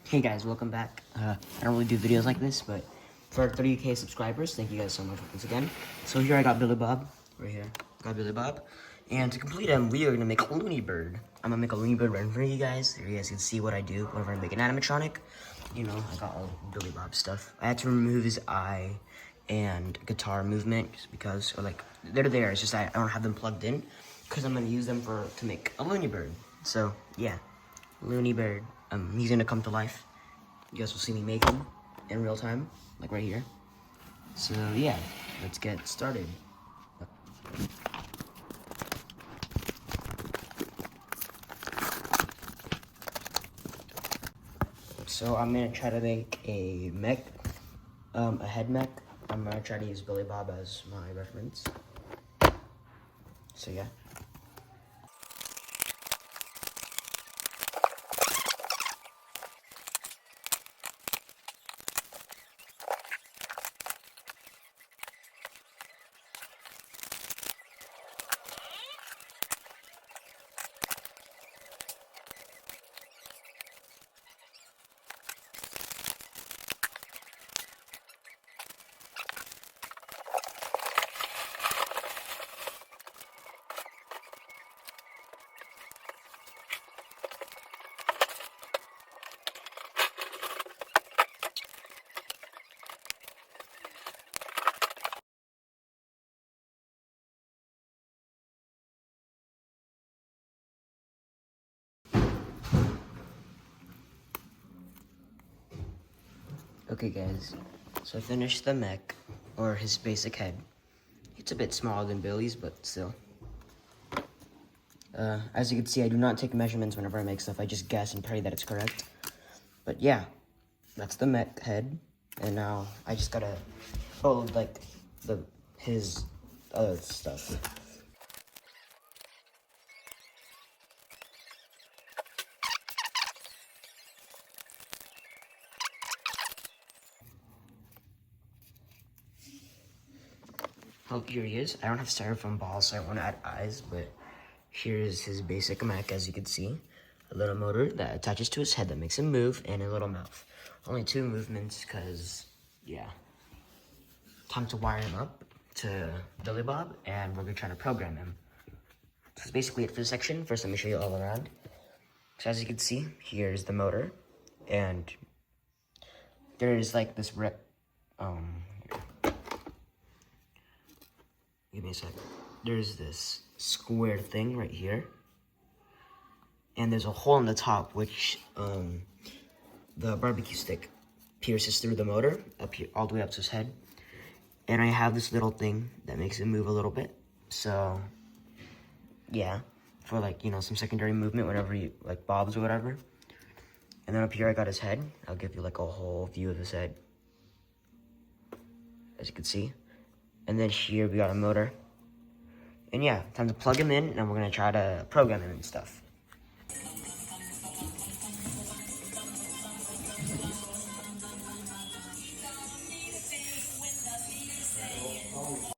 Hey guys, welcome back. I don't really do videos like this, but for 30K subscribers, thank you guys so much once again. So here I got Billy Bob, right here. Got Billy Bob. And to complete him, we are gonna make a Looney Bird. I'm gonna make a Looney Bird run for you guys. Here you guys can see what I do whenever I make an animatronic. You know, I got all Billy Bob stuff. I had to remove his eye and guitar movement just because, or like, they're there, it's just I don't have them plugged in because I'm gonna use them to make a Looney Bird. So, yeah, Looney Bird. He's gonna come to life. You guys will see me make him in real time, like right here. So yeah, let's get started. So I'm gonna try to make a mech, a head mech. I'm gonna try to use Billy Bob as my reference. So yeah. Okay guys, so I finished the mech, or his basic head. It's a bit smaller than Billy's, but still. As you can see, I do not take measurements whenever I make stuff. I just guess and pray that it's correct. But yeah, that's the mech head. And now I just gotta fold like his other stuff. Oh, here he is. I don't have styrofoam balls, so I want to add eyes, but here's his basic mech, as you can see. A little motor that attaches to his head that makes him move, and a little mouth. Only 2 movements, because, yeah. Time to wire him up to Billy Bob, and we're gonna try to program him. So that's basically it for this section. First, let me show you all around. So as you can see, here's the motor, and there's like this give me a sec. There's this square thing right here, and there's a hole in the top which the barbecue stick pierces through the motor up here, all the way up to his head. And I have this little thing that makes it move a little bit. So yeah, for like, you know, some secondary movement whenever you like bobs or whatever. And then up here I got his head. I'll give you like a whole view of his head, as you can see. And then here we got a motor. And yeah, time to plug him in, and we're gonna try to program him and stuff.